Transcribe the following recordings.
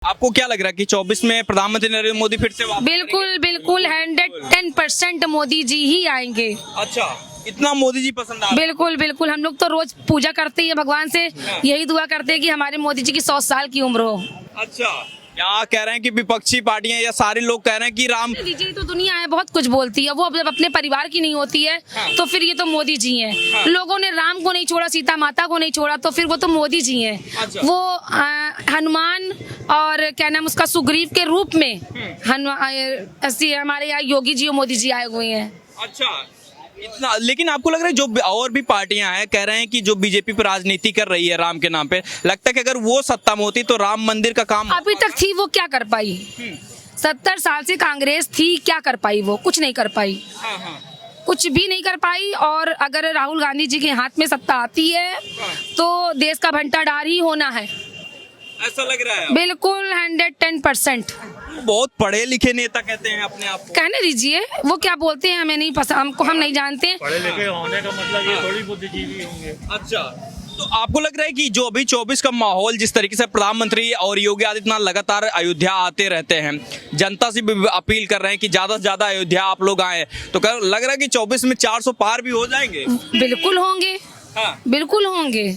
आपको क्या लग रहा है कि 24 में प्रधानमंत्री नरेंद्र मोदी फिर से वापस बिल्कुल बिल्कुल 110% मोदी जी ही आएंगे। अच्छा, इतना मोदी जी पसंद आ बिल्कुल बिल्कुल, हम लोग तो रोज पूजा करते हैं भगवान से, यही दुआ करते हैं कि हमारे मोदी जी की 100 साल की उम्र हो। अच्छा, यहाँ कह रहे हैं कि विपक्षी पार्टियां या सारे लोग कह रहे हैं कि राम मोदी जी तो दुनिया है बहुत कुछ बोलती है, वो जब अपने परिवार की नहीं होती है तो फिर ये तो मोदी जी हैं। लोगों ने राम को नहीं छोड़ा, सीता माता को नहीं छोड़ा, तो फिर वो तो मोदी जी हैं। अच्छा। वो हनुमान और क्या नाम उसका सुग्रीव के रूप में ऐसे हमारे यहाँ योगी जी और मोदी जी आए हुए हैं। अच्छा, इतना लेकिन आपको लग रहा है जो और भी पार्टियां हैं कह रहे हैं कि जो बीजेपी पर राजनीति कर रही है राम के नाम पे, लगता है कि अगर वो सत्ता में होती तो राम मंदिर का काम अभी तक थी, वो क्या कर पाई? 70 साल से कांग्रेस थी, क्या कर पाई? वो कुछ नहीं कर पाई, कुछ भी नहीं कर पाई। और अगर राहुल गांधी जी के हाथ में सत्ता आती है तो देश का भंटाडार ही होना है। ऐसा लग रहा है? बिल्कुल 110%। बहुत पढ़े लिखे नेता कहते हैं अपने आप को। कहने दीजिए, वो क्या बोलते हैं हमें नहीं पसंद, हमको हम नहीं जानते। पढ़े लिखे होने का मतलब ये थोड़ी बुद्धिजीवी होंगे। अच्छा, तो आपको लग रहा है कि जो अभी 24 का माहौल जिस तरीके से प्रधानमंत्री और योगी आदित्यनाथ लगातार अयोध्या आते रहते हैं, जनता से भी अपील कर रहे हैं कि ज्यादा से ज्यादा अयोध्या आप लोग आए, तो लग रहा है कि 24 में 400 पार भी हो जाएंगे? बिल्कुल होंगे, बिल्कुल होंगे।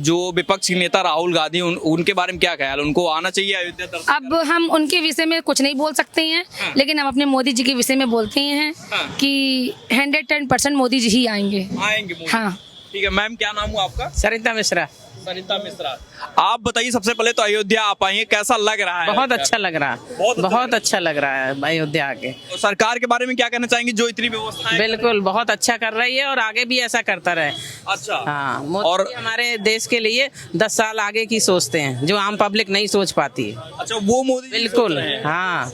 जो विपक्ष के नेता राहुल गांधी उनके बारे में क्या ख्याल, उनको आना चाहिए अयोध्या दर्शन? अब हम उनके विषय में कुछ नहीं बोल सकते हैं, लेकिन हम अपने मोदी जी के विषय में बोलते हैं कि 110% मोदी जी ही आएंगे। मोदी। हाँ, ठीक है। मैम, क्या नाम हुआ आपका? सरिता मिश्रा। सरिता मिश्रा। आप बताइए, सबसे पहले तो अयोध्या आप आई हैं, कैसा लग रहा है? बहुत अच्छा लग रहा है, बहुत अच्छा लग रहा है अयोध्या आके। तो सरकार के बारे में क्या कहना चाहेंगे जो इतनी व्यवस्था? बिल्कुल बहुत अच्छा कर रही है और आगे भी ऐसा करता रहे। अच्छा। हाँ, मोदी और जी हमारे देश के लिए 10 साल आगे की सोचते हैं, जो आम पब्लिक नहीं सोच पाती है। अच्छा, वो मोदी जी बिल्कुल, सोच रहे हैं। हाँ,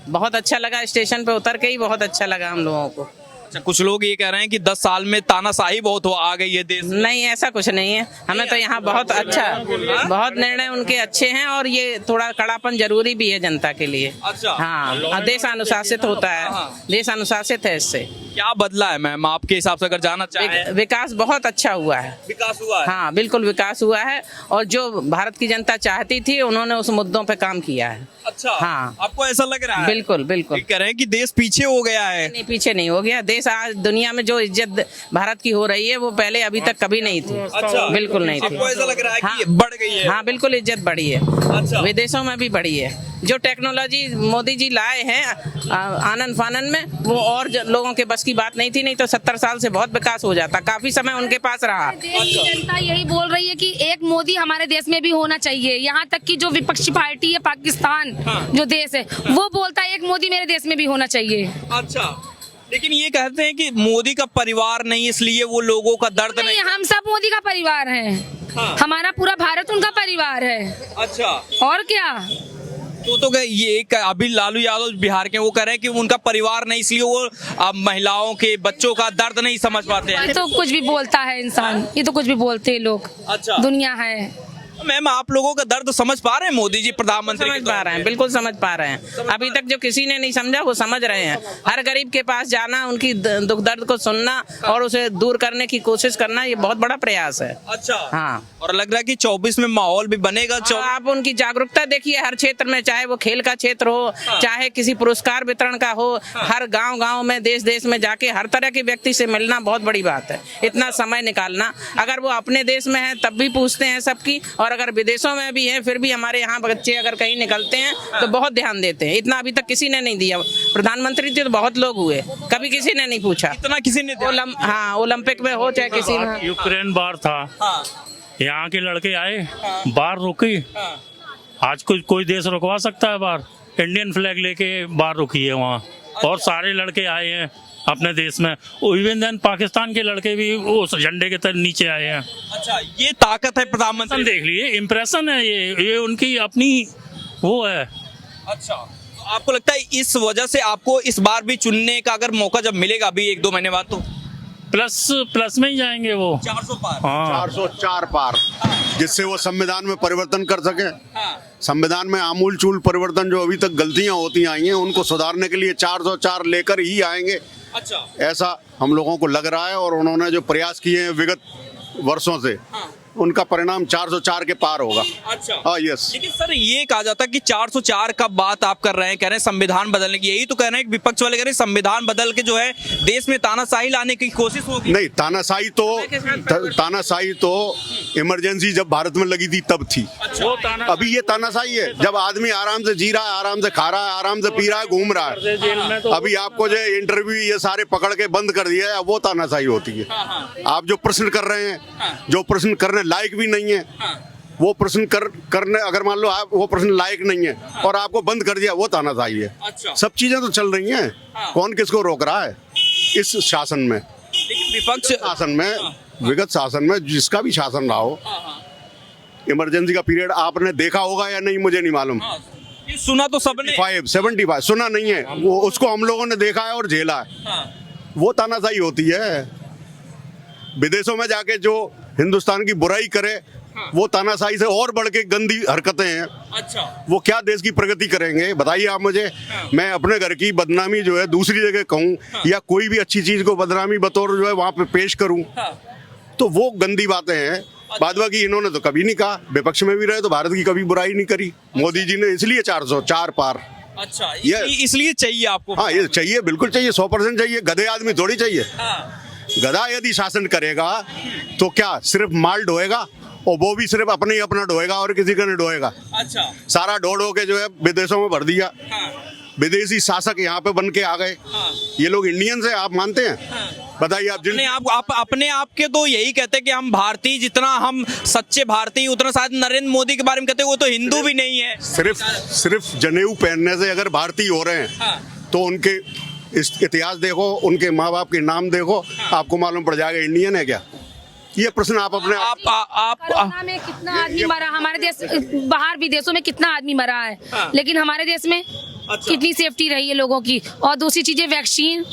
बहुत अच्छा लगा, स्टेशन पे उतर के ही बहुत अच्छा लगा हम लोगों को। अच्छा, कुछ लोग ये कह रहे हैं कि 10 साल में तानाशाही बहुत हो आ गई है देश में। नहीं, ऐसा कुछ नहीं है, हमें तो यहाँ बहुत अच्छा, बहुत निर्णय उनके अच्छे हैं और ये थोड़ा कड़ापन जरूरी भी है जनता के लिए। अच्छा। हाँ, देश अनुशासित होता है, देश अनुशासित है। इससे क्या बदला है मैम आपके हिसाब से अगर जाना चाहें? विकास बहुत अच्छा हुआ है। विकास हुआ है? हाँ, बिल्कुल विकास हुआ है और जो भारत की जनता चाहती थी उन्होंने उस मुद्दों पे काम किया है। अच्छा। हाँ, आपको ऐसा लग रहा है? बिल्कुल बिल्कुल। ये कह रहे हैं कि देश पीछे हो गया है। नहीं, पीछे नहीं हो गया देश। आज दुनिया में जो इज्जत भारत की हो रही है वो पहले अभी तक कभी नहीं थी। अच्छा। बिल्कुल नहीं थी। आपको ऐसा लग रहा है कि हाँ, बढ़ गई है? हाँ, बिल्कुल इज्जत बढ़ी है। अच्छा। विदेशों में भी बढ़ी है। जो टेक्नोलॉजी मोदी जी लाए हैं आनंद फानन में, वो और लोगों के बस की बात नहीं थी, नहीं तो 70 साल से बहुत विकास हो जाता। काफी समय उनके पास रहा। देश की जनता यही बोल रही है कि एक मोदी हमारे देश में भी होना चाहिए। यहाँ तक कि जो विपक्षी पार्टी है पाकिस्तान, जो देश है, वो बोलता है एक मोदी मेरे देश में भी होना चाहिए। अच्छा, लेकिन ये कहते हैं कि मोदी का परिवार नहीं, इसलिए वो लोगों का दर्द नहीं। हम सब मोदी का परिवार हैं। हमारा पूरा भारत उनका परिवार है। अच्छा। और क्या? तो ये अभी लालू यादव बिहार के, वो कह रहे हैं कि उनका परिवार नहीं, इसलिए वो महिलाओं के बच्चों का दर्द नहीं समझ पाते हैं। ये तो कुछ भी बोलता है इंसान, ये तो कुछ भी बोलते हैं लोग। अच्छा। दुनिया है। मैम, आप लोगों का दर्द समझ पा रहे हैं मोदी जी प्रधानमंत्री? समझ पा रहे हैं, बिल्कुल समझ पा रहे हैं। अभी तक जो किसी ने नहीं समझा वो समझ रहे हैं। हर गरीब के पास जाना, उनकी दुख दर्द को सुनना और उसे दूर करने की कोशिश करना, ये बहुत बड़ा प्रयास है। अच्छा। हाँ, और लग रहा है कि 24 में माहौल भी बनेगा। आप उनकी जागरूकता देखिए हर क्षेत्र में, चाहे वो खेल का क्षेत्र हो, चाहे किसी पुरस्कार वितरण का हो, हर गांव-गांव में, देश देश में जाके हर तरह के व्यक्ति से मिलना बहुत बड़ी बात है। इतना समय निकालना, अगर वो अपने देश में है तब भी पूछते हैं सबकी, और अगर विदेशों में भी है फिर भी हमारे यहाँ बच्चे अगर कहीं निकलते हैं तो बहुत ध्यान देते हैं। इतना अभी तक किसी ने नहीं दिया। प्रधानमंत्री थे तो बहुत लोग हुए, कभी किसी ने नहीं पूछा। इतना किसी ने हाँ, ओलंपिक में हो चाहे किसी में। यूक्रेन बार था, यहाँ के लड़के आए, बार रुकी। आज कोई देश रुकवा सकता है बार? इंडियन फ्लैग लेके बार रुकी है वहाँ, और सारे लड़के आए हैं अपने देश में। इवन देन पाकिस्तान के लड़के भी उस झंडे के नीचे आए हैं। अच्छा, ये ताकत है प्रधानमंत्री। देख लिए, इम्प्रेशन है ये उनकी अपनी वो है। अच्छा, तो आपको लगता है इस वजह से आपको इस बार भी चुनने का अगर मौका जब मिलेगा अभी 1-2 महीने बाद, तो प्लस में ही जाएंगे वो 400 पार? हाँ, 404 पार, जिससे वो संविधान में परिवर्तन कर सके। संविधान में आमूल चूल परिवर्तन, जो अभी तक गलतियां होती आई हैं उनको सुधारने के लिए 404 लेकर ही आएंगे। अच्छा। ऐसा हम लोगों को लग रहा है, और उन्होंने जो प्रयास किए हैं विगत वर्षों से, उनका परिणाम 404 के पार होगा। अच्छा हाँ, यस। लेकिन सर ये कहा जाता है कि 404 का बात आप कर रहे हैं, कह रहे हैं संविधान बदलने की, यही तो कह रहे हैं विपक्ष वाले कह रहे हैं संविधान बदल के जो है देश में तानाशाही लाने की कोशिश होगी। नहीं, तानाशाही तो इमरजेंसी जब भारत में लगी थी तब थी। वो ताना अभी ये तानाशाही है जब आदमी आराम से जी रहा है, आराम से खा रहा है, आराम से पी रहा है, घूम रहा है। जेल में तो अभी आपको जो इंटरव्यू ये सारे पकड़ के बंद कर दिया है, वो तानाशाही होती है। आप जो प्रश्न कर रहे हैं, जो प्रश्न करने लायक भी नहीं है, वो प्रश्न करने अगर मान लो आप वो प्रश्न लायक नहीं है और आपको बंद कर दिया, वो तानाशाही है। अच्छा। सब चीजें तो चल रही हैं, कौन किसको रोक रहा है इस शासन में? लेकिन विपक्ष विगत शासन में जिसका भी शासन रहा हो, इमरजेंसी का पीरियड आपने देखा होगा या नहीं मुझे नहीं मालूम। ये सुना तो सबने 75 सुना नहीं है, वो उसको हम लोगों ने देखा है और झेला है। वो तानाशाही होती है। विदेशों में जाके जो हिंदुस्तान की बुराई करे, वो तानाशाही से और बढ़ के गंदी हरकतें हैं। अच्छा। वो क्या देश की प्रगति करेंगे बताइए आप मुझे। मैं अपने घर की बदनामी जो है दूसरी जगह कहूँ या कोई भी अच्छी चीज को बदनामी बतौर जो है वहां पे पेश करूं, तो वो गंदी बातें हैं। बाद बाकी इन्होंने तो कभी नहीं कहा, विपक्ष में भी रहे तो भारत की कभी बुराई नहीं करी। मोदी जी ने इसलिए 404 पार। अच्छा, इसलिए चाहिए आपको। हाँ, ये चाहिए, बिल्कुल चाहिए, 100% चाहिए। गधे आदमी थोड़ी चाहिए। गधा यदि शासन करेगा तो क्या सिर्फ माल ढोएगा, और वो भी सिर्फ अपने ही अपना ढोएगा और किसी का नहीं ढोएगा। अच्छा। सारा ढो के जो है विदेशों में भर दिया। विदेशी शासक यहाँ पे बन के आ गए। ये लोग इंडियंस हैं, आप मानते हैं? बताइए आप। अपने आप के तो यही कहते हैं कि हम भारतीय, जितना हम सच्चे भारतीय उतना शायद नरेंद्र मोदी के बारे में कहते हैं वो तो हिंदू भी नहीं है। सिर्फ जनेऊ पहनने से अगर भारतीय हो रहे हैं तो उनके इस इतिहास देखो, उनके माँ बाप के नाम देखो, आपको मालूम पड़ जाएगा इंडियन है क्या। ये प्रश्न आप अपने कोरोना में कितना आदमी मरा, हमारे देश बाहर विदेशों में कितना आदमी मरा है, लेकिन हमारे देश में कितनी सेफ्टी रही है लोगों की। और दूसरी चीजें वैक्सीन,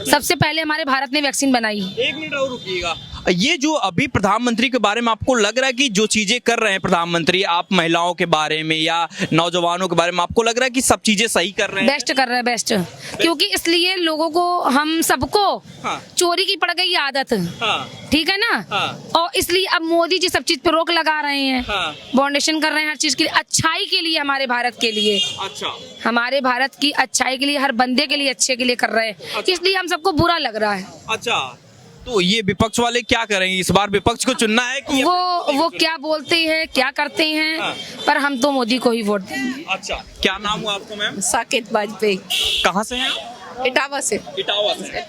सबसे पहले हमारे भारत ने वैक्सीन बनाई। एक मिनट और रुकिएगा। ये जो अभी प्रधानमंत्री के बारे में आपको लग रहा है कि जो चीजें कर रहे हैं प्रधानमंत्री, आप महिलाओं के बारे में या नौजवानों के बारे में, आपको लग रहा है कि सब चीजें सही कर रहे हैं? बेस्ट कर रहे हैं, बेस्ट। क्योंकि इसलिए लोगों को, हम सबको चोरी की पड़ गई आदत, ठीक है ना। और इसलिए अब मोदी जी सब चीज पे रोक लगा रहे हैं, फाउंडेशन कर रहे हैं हर चीज के लिए, अच्छाई के लिए, हमारे भारत के लिए। अच्छा। हमारे भारत की अच्छाई के लिए, हर बंदे के लिए, अच्छे के लिए कर रहे हैं, इसलिए हम सबको बुरा लग रहा है। अच्छा, तो ये विपक्ष वाले क्या करेंगे इस बार? विपक्ष को चुनना है कि वो क्या बोलते हैं, क्या करते हैं, पर हम तो मोदी को ही वोट देंगे। अच्छा, क्या नाम हुआ आपको मैम? साकेत वाजपेयी, कहाँ से हैं? इटावा से। इटावा से।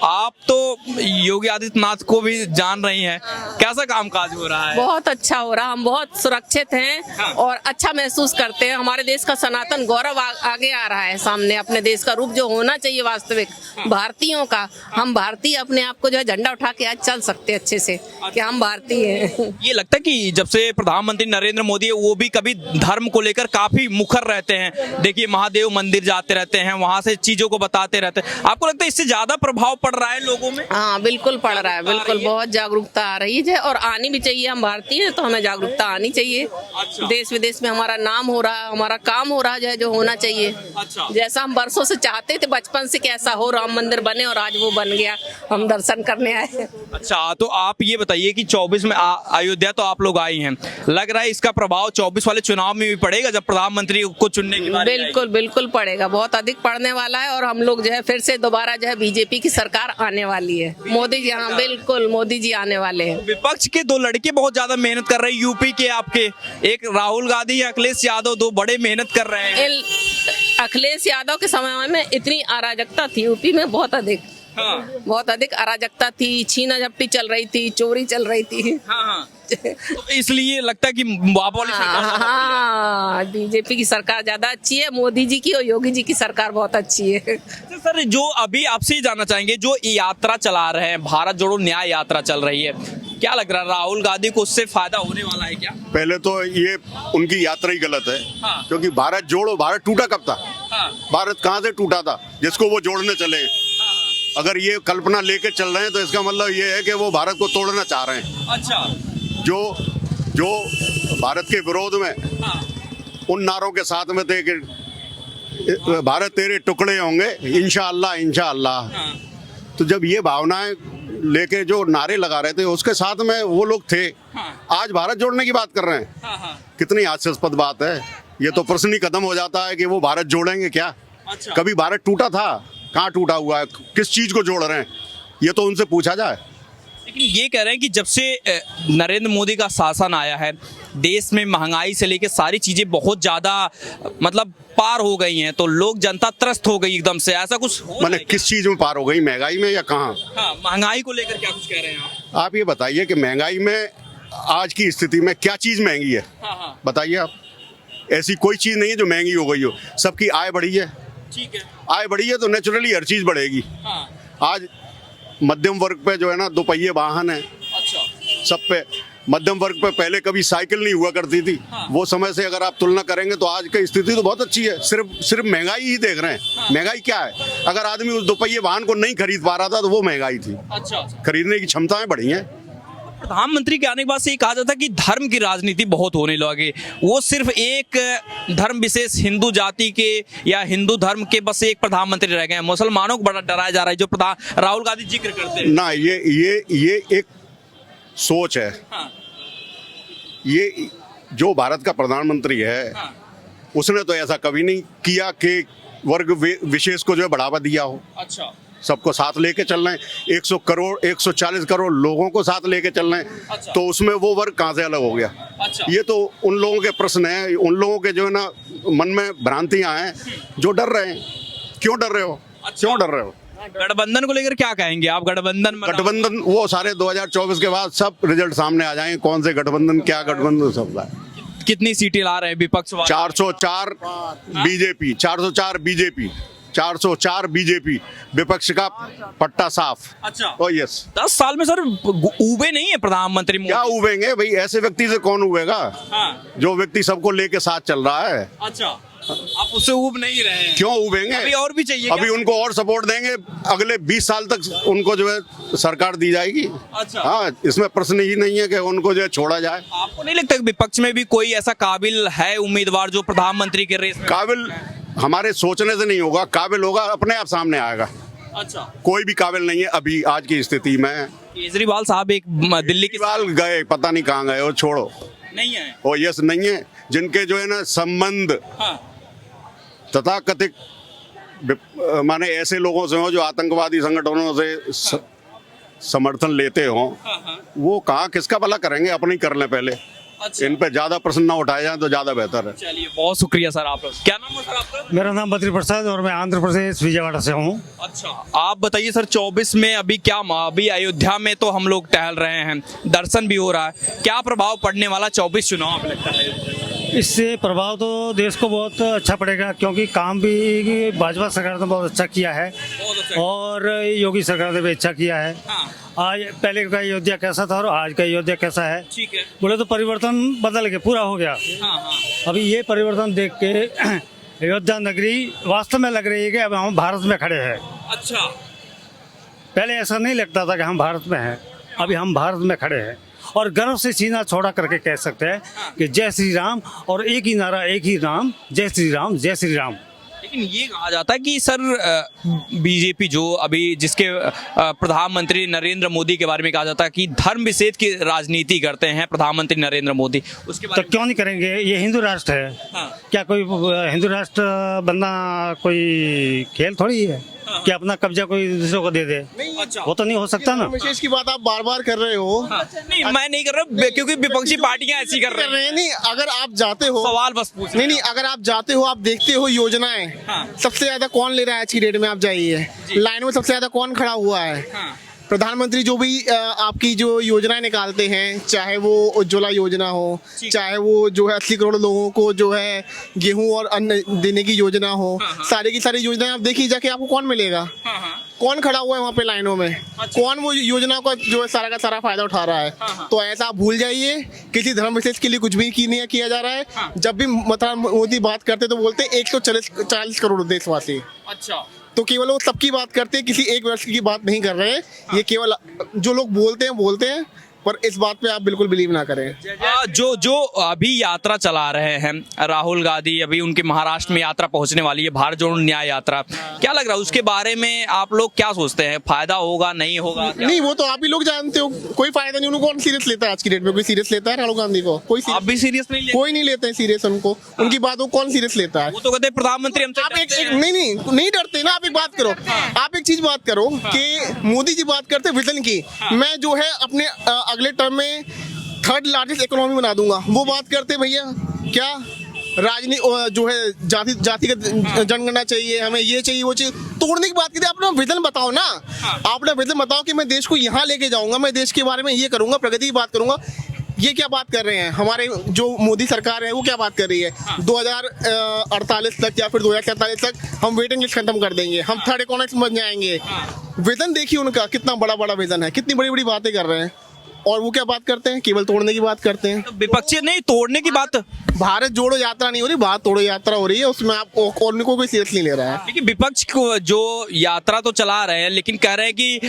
आप तो योगी आदित्यनाथ को भी जान रही हैं, कैसा कामकाज हो रहा है? बहुत अच्छा हो रहा, हम बहुत सुरक्षित हैं और अच्छा महसूस करते हैं। हमारे देश का सनातन गौरव आगे आ रहा है सामने, अपने देश का रूप जो होना चाहिए वास्तविक भारतीयों का। हम भारतीय अपने आप को जो है झंडा उठा के आज चल सकते अच्छे से कि हम भारतीय हैं। ये लगता है कि जब से प्रधानमंत्री नरेंद्र मोदी है, वो भी कभी धर्म को लेकर काफी मुखर रहते हैं। देखिए महादेव मंदिर जाते रहते हैं, वहाँ से चीजों को बताते रहते हैं। आपको लगता है इससे ज्यादा प्रभाव पड़ रहा है लोगों में? हाँ, बिल्कुल पड़ रहा है, बिल्कुल बहुत जागरूकता आ रही है और आनी भी चाहिए। हम भारतीय हैं तो हमें जागरूकता आनी चाहिए। अच्छा। देश विदेश में हमारा नाम हो रहा है, हमारा काम हो रहा है जो होना चाहिए। अच्छा। जैसा हम बरसों से चाहते थे बचपन से कैसा हो, राम मंदिर बने और आज वो बन गया, हम दर्शन करने आए। अच्छा, तो आप ये बताइए कि 24 में अयोध्या तो आप लोग आई हैं, लग रहा है इसका प्रभाव 24 वाले चुनाव में भी पड़ेगा जब प्रधानमंत्री को चुनने की बारी आएगी? बिल्कुल बिल्कुल पड़ेगा, बहुत अधिक पड़ने वाला है। और हम लोग जो है फिर से दोबारा जो है बीजेपी की सरकार आने वाली है। मोदी जी, हाँ बिल्कुल मोदी जी आने वाले हैं। विपक्ष के दो लड़के बहुत ज्यादा मेहनत कर रहे हैं यूपी के, आपके एक राहुल गांधी या अखिलेश यादव, दो बड़े मेहनत कर रहे हैं। अखिलेश यादव के समय में इतनी अराजकता थी यूपी में, बहुत अधिक। हाँ। बहुत अधिक अराजकता थी, छीना झपटी चल रही थी, चोरी चल रही थी। हाँ। तो इसलिए लगता है कि हाँ, बीजेपी की सरकार ज्यादा अच्छी है, मोदी जी की और योगी जी की सरकार बहुत अच्छी है। सर, जो अभी आपसे ही जानना चाहेंगे, जो यात्रा चला रहे हैं, भारत जोड़ो न्याय यात्रा चल रही है, क्या लग रहा है राहुल गांधी को उससे फायदा होने वाला है क्या? पहले तो ये उनकी यात्रा ही गलत है। हाँ। क्योंकि भारत जोड़ो, भारत टूटा कब था? हाँ। भारत कहाँ से टूटा था जिसको वो जोड़ने चले? अगर ये कल्पना लेके चल रहे हैं तो इसका मतलब ये है कि वो भारत को तोड़ना चाह रहे हैं। अच्छा। जो भारत के विरोध में उन नारों के साथ में थे कि भारत तेरे टुकड़े होंगे इंशाअल्लाह इंशाअल्लाह। तो जब ये भावनाएं लेके जो नारे लगा रहे थे उसके साथ में वो लोग थे। आज भारत जोड़ने की बात कर रहे हैं। कितनी हास्यास्पद बात है। ये तो प्रश्न ही खत्म हो जाता है कि वो भारत जोड़ेंगे क्या। कभी भारत टूटा था? कहाँ टूटा हुआ है? किस चीज को जोड़ रहे हैं? ये तो उनसे पूछा जाए। लेकिन ये कह रहे हैं कि जब से नरेंद्र मोदी का शासन आया है, देश में महंगाई से लेकर सारी चीजें बहुत ज्यादा मतलब पार हो गई हैं, तो लोग जनता त्रस्त हो गई एकदम से। ऐसा कुछ हो मैंने किस चीज में पार हो गई? महंगाई में या कहाँ? हाँ, महंगाई को लेकर क्या कुछ कह रहे हैं आप? आप ये बताइए कि महंगाई में आज की स्थिति में क्या चीज महंगी है? बताइए आप। ऐसी कोई चीज नहीं है जो महंगी हो गई हो। सबकी आय बढ़ी है। ठीक है। आय बढ़ी है तो नेचुरली हर चीज बढ़ेगी। आज मध्यम वर्ग पे जो है ना 2 पहिए वाहन है। अच्छा। सब पे मध्यम वर्ग पे पहले कभी साइकिल नहीं हुआ करती थी। वो समय से अगर आप तुलना करेंगे तो आज की स्थिति तो बहुत अच्छी है। सिर्फ महंगाई ही देख रहे हैं। महंगाई क्या है? अगर आदमी उस 2 पहिए वाहन को नहीं खरीद पा रहा था तो वो महंगाई थी। अच्छा। खरीदने की क्षमताएं बढ़ी हैं। प्रधानमंत्री के आने के बाद से ये कहा जाता है कि धर्म की राजनीति बहुत होने लगी। वो सिर्फ एक धर्म विशेष हिंदू जाति के या हिंदू धर्म के बस एक प्रधानमंत्री रह गए हैं। मुसलमानों को बड़ा डराया जा रहा है, जो राहुल गांधी जिक्र करते हैं ना। ये एक सोच है। ये जो भारत का प्रधानमंत्री है उसने तो ऐसा कभी नहीं किया कि वर्ग विशेष को जो है बढ़ावा दिया हो। अच्छा। सबको साथ लेके चल रहे हैं। 140 करोड़ लोगों को साथ लेके चल रहे हैं। अच्छा। तो उसमें वो वर्ग कहाँ से अलग हो गया? अच्छा। ये तो उन लोगों के प्रश्न है, उन लोगों के जो है ना मन में भ्रांतियां हैं जो डर रहे हैं। क्यों डर रहे हो? क्यों डर रहे हो? गठबंधन को लेकर क्या कहेंगे आप? गठबंधन वो सारे 2024 के बाद सब रिजल्ट सामने आ जाएंगे। कौन से गठबंधन, क्या गठबंधन, सब है। कितनी सीटें ला रहे हैं विपक्ष वाले? 404 बीजेपी, 404 बीजेपी, 404 बीजेपी। विपक्ष का पट्टा साफ। अच्छा। ओ यस। 10 साल में सर उबे नहीं है प्रधानमंत्री मोदी? क्या उबेंगे भाई? ऐसे व्यक्ति से कौन उबेगा? जो व्यक्ति सबको लेके साथ चल रहा है। अच्छा। आप उससे उब नहीं रहे हैं? क्यों उबेंगे? अभी और भी चाहिए? अभी उनको और सपोर्ट देंगे। अगले 20 साल तक उनको जो है सरकार दी जाएगी। अच्छा। हाँ, इसमें प्रश्न ही नहीं है कि उनको जो है छोड़ा जाए। आपको नहीं लगता कि विपक्ष में भी कोई ऐसा काबिल है उम्मीदवार जो प्रधानमंत्री के रेस में? काबिल हमारे सोचने से नहीं होगा। काबिल होगा अपने आप सामने आएगा। अच्छा। कोई भी काबिल नहीं है अभी आज की स्थिति में। केजरीवाल साहब एक दिल्ली के केजरीवाल गए, पता नहीं कहाँ गए, और छोड़ो। नहीं है। ओ यस, नहीं है। जिनके जो है ना संबंध तथा कथित माने ऐसे लोगों से हो जो आतंकवादी संगठनों से समर्थन लेते हो, वो कहाँ किसका भला करेंगे? अपने ही कर लें पहले। अच्छा। इन पे ज्यादा प्रश्न ना उठाए जाए तो ज्यादा बेहतर है। चलिए, बहुत शुक्रिया सर। आप क्या नाम है सर आपका? मेरा नाम बद्री प्रसाद और मैं आंध्र प्रदेश विजयवाड़ा से हूँ। अच्छा। आप बताइए सर, 24 में अभी क्या, अभी अयोध्या में तो हम लोग टहल रहे हैं, दर्शन भी हो रहा है, क्या प्रभाव पड़ने वाला 24 चुनाव में लगता है? इससे प्रभाव तो देश को बहुत अच्छा पड़ेगा, क्योंकि काम भी भाजपा सरकार ने बहुत अच्छा किया है और योगी सरकार ने भी अच्छा किया है। आज पहले का अयोध्या कैसा था और आज का अयोध्या कैसा है, ठीक है। बोले तो परिवर्तन बदल के पूरा हो गया। अभी ये परिवर्तन देख के अयोध्या नगरी वास्तव में लग रही है कि अब हम भारत में खड़े हैं। अच्छा। पहले ऐसा नहीं लगता था कि हम भारत में हैं, अभी हम भारत में खड़े हैं और गर्व से सीना छोड़ा करके कह सकते हैं कि जय श्री राम, और एक ही नारा, एक ही नाम, जय श्री राम, जय श्री राम। लेकिन ये कहा जाता है कि सर बीजेपी जो अभी जिसके प्रधानमंत्री नरेंद्र मोदी के बारे में कहा जाता है कि धर्म विशेष की राजनीति करते हैं प्रधानमंत्री नरेंद्र मोदी, उसके बारे तो क्यों नहीं करेंगे? ये हिंदू राष्ट्र है। हाँ। क्या कोई हिंदू राष्ट्र बनना कोई खेल थोड़ी है कि अपना कब्जा कोई दूसरे को दे दे? अच्छा। वो तो नहीं हो सकता ना। विशेष की बात आप बार बार कर रहे हो। नहीं, मैं नहीं कर रहा, क्योंकि विपक्षी पार्टियां ऐसी कर रही हैं। नहीं, अगर आप जाते हो, सवाल बस पूछ नहीं, अगर आप जाते हो, आप देखते हो योजनाएं, सबसे ज्यादा कौन ले रहा है आज की डेट में? आप जाइए लाइन में, सबसे ज्यादा कौन खड़ा हुआ है? प्रधानमंत्री जो भी आपकी जो योजनाएं निकालते हैं, चाहे वो उज्ज्वला योजना हो, चाहे वो जो है 80 करोड़ लोगों को जो है गेहूं और अन्न देने की योजना हो, सारी की सारी योजनाएं आप देखिए जाके, आपको कौन मिलेगा? कौन खड़ा हुआ है वहाँ पे लाइनों में? कौन वो योजना का जो है सारा का सारा फायदा उठा रहा है? तो ऐसा आप भूल जाइए, किसी धर्म विशेष के लिए कुछ भी नहीं किया जा रहा है। जब भी मोदी बात करते तो बोलते 140 करोड़ देशवासी। अच्छा। तो केवल वो सबकी बात करते हैं, किसी एक वर्ष की बात नहीं कर रहे हैं। ये केवल जो लोग बोलते हैं पर इस बात पे आप बिल्कुल बिलीव ना करें। जो अभी यात्रा चला रहे हैं राहुल गांधी, अभी उनकी महाराष्ट्र में यात्रा पहुंचने वाली है, भारत जोड़ो न्याय यात्रा, क्या लग रहा है उसके बारे में? आप लोग क्या सोचते हैं, फायदा होगा नहीं होगा? नहीं, वो तो आप ही लोग जानते हो, कोई फायदा नहीं। उनको कौन सीरियस लेता है आज की डेट में? कोई सीरियस लेता है राहुल गांधी को? आप भी सीरियस नहीं लेते? कोई नहीं लेते हैं सीरियस उनको, उनकी बातों को कौन सीरियस लेता है? वो तो कहते हैं प्रधानमंत्री हमसे आप डरते हैं। नहीं डरते ना। आप एक बात करो, आप एक चीज बात करो कि मोदी जी बात करते विजन की, मैं जो है अपने अगले टर्म में 3rd लार्जेस्ट इकोनॉमी बना दूंगा। वो बात करते भैया क्या राजनीति जो है जातिगत जनगणना चाहिए, हमें ये चाहिए वो चाहिए, तोड़ने की बात की। अपना विजन बताओ ना, अपना विजन बताओ कि मैं देश को यहाँ लेके जाऊंगा, मैं देश के बारे में ये करूंगा, प्रगति की बात करूंगा। ये क्या बात कर रहे हैं? हमारे जो मोदी सरकार है वो क्या बात कर रही है? 2048 तक या फिर 2047 तक हम वेटिंग लिस्ट खत्म कर देंगे, हम 3rd इकोनॉमी बन जाएंगे। विजन देखिए उनका, कितना बड़ा बड़ा विजन है, कितनी बड़ी बड़ी बातें कर रहे हैं। और वो क्या बात करते हैं? केवल तोड़ने की बात करते हैं। विपक्षी नहीं, तोड़ने की बात। भारत जोड़ो यात्रा नहीं हो रही, भारत तोड़ो यात्रा हो रही है, उसमें आप और उनको कोई सीरियस नहीं ले रहा है। लेकिन विपक्ष को जो यात्रा तो चला रहे हैं, लेकिन कह रहे हैं कि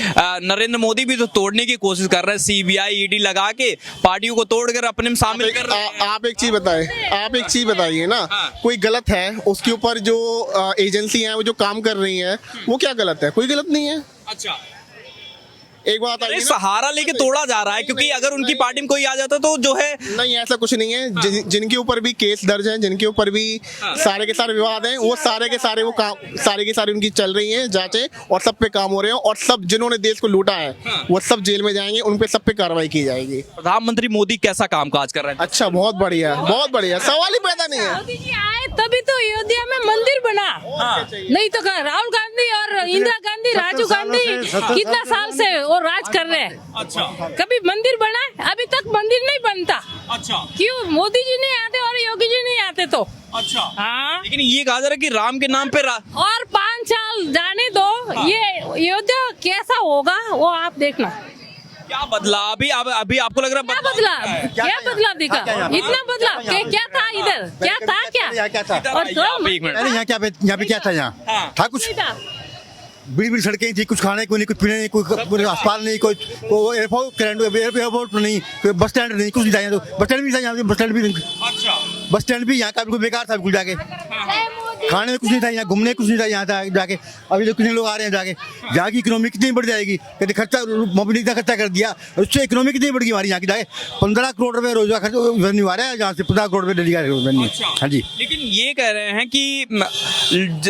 नरेंद्र मोदी भी तो तोड़ने की कोशिश कर रहे हैं, सीबीआई ईडी लगा के पार्टियों को तोड़कर अपने में शामिल कर रहे हैं। आप एक चीज बताएं, आप एक चीज बताइए ना, कोई गलत है उसके ऊपर जो एजेंसी है वो जो काम कर रही है वो क्या गलत है? कोई गलत नहीं है। अच्छा, एक बात अरे आई ना, सहारा लेके तोड़ा जा रहा है, क्योंकि अगर उनकी पार्टी में कोई आ जाता तो जो है नहीं ऐसा कुछ नहीं है। जिनके ऊपर भी केस दर्ज हैं, जिनके ऊपर भी सारे के सारे विवाद हैं, वो सारे के सारे वो काम सारे के सारे उनकी चल रही हैं जांचें, और सब पे काम हो रहे हैं, और सब जिन्होंने देश को लूटा है वो सब जेल में जाएंगे, उन पे सब पे कार्रवाई की जाएगी। प्रधानमंत्री मोदी कैसा कामकाज कर रहे हैं? अच्छा, बहुत बढ़िया, बहुत बढ़िया, सवाल ही पैदा नहीं है। मोदी जी आए तभी तो अयोध्या में मंदिर बना, नहीं तो राहुल गांधी और इंदिरा गांधी, राजीव गांधी कितना साल से वो राज कर रहे हैं। अच्छा, कभी मंदिर बना? अभी तक मंदिर नहीं बनता। अच्छा, क्यों? मोदी जी नहीं आते और योगी जी नहीं आते तो। अच्छा। हाँ, लेकिन ये कहा जा रहा है कि राम के नाम पे और 5 साल जाने दो, ये अयोध्या कैसा होगा वो आप देखना। क्या बदला अभी आपको लग रहा क्या बदला? क्या बदला दिखा? इतना बदला? क्या था इधर? क्या था? क्या? और तो एक मिनट, अरे यहाँ पे क्या था? यहाँ था कुछ बड़ी बड़ी सड़कें थी, कुछ खाने को नहीं, कुछ पीने नहीं, कोई अस्पताल नहीं, कोई एयरपोर्ट नहीं, कोई बस स्टैंड नहीं, कुछ नहीं था। यहाँ तो बस स्टैंड भी था, यहाँ बस स्टैंड भी अच्छा, बस स्टैंड भी यहाँ का बिल्कुल बेकार था, बिल्कुल जाके खाने में कुछ नहीं था, यहाँ घूमने कुछ नहीं था, यहाँ था जाके। अभी जो कितने लोग आ रहे हैं जाके, यहाँ की इकोनॉमी कितनी बढ़ जाएगी? कहते खर्चा मोदी इतना खर्चा कर दिया, उससे इकोनॉमी कितनी बढ़ गई हमारी यहाँ की जाके। 15 करोड़ रुपए रोजगार खर्च रेवेन्यू आ रहा है, जहाँ से 50 करोड़ रुपए डेली का रेवेन्यू। हाँ जी, लेकिन ये कह रहे हैं कि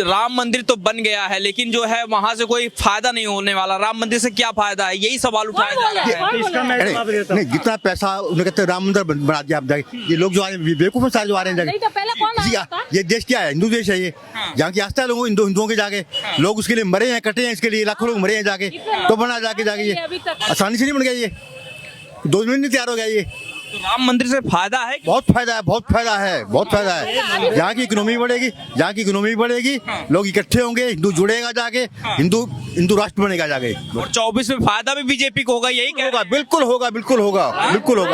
राम मंदिर तो बन गया है, लेकिन जो है वहां से कोई फायदा नहीं होने वाला। राम मंदिर से क्या फायदा है? यही सवाल उठाया जा रहा है। नहीं जितना पैसा उन्हें कहते राम मंदिर बना दिया आप जाके। ये लोग जो आ रहे हैं बेवकूफ सारे जो आ रहे हैं नहीं तो पहले कौन जाके, आता था? ये देश क्या है? हिंदू देश है ये, जहाँ की आस्था है लोगों हिंदुओं के जाके, लोग उसके लिए मरे हैं, कटे हैं, इसके लिए लाखों लोग मरे हैं जाके, तो बना जाके ये आसानी से नहीं बन गया, ये 2 मिनट नहीं तैयार हो गया ये। तो राम मंदिर से फायदा है? बहुत फायदा है, बहुत फायदा है, बहुत फायदा है। यहाँ की इकोनॉमी बढ़ेगी, यहाँ की इकोनॉमी बढ़ेगी, लोग इकट्ठे होंगे, हिंदू जुड़ेगा जाके, हिंदू राष्ट्र बनेगा जाके। और 24 में फायदा भी बीजेपी को होगा, यही होगा, बिल्कुल होगा, बिल्कुल होगा, बिल्कुल होगा।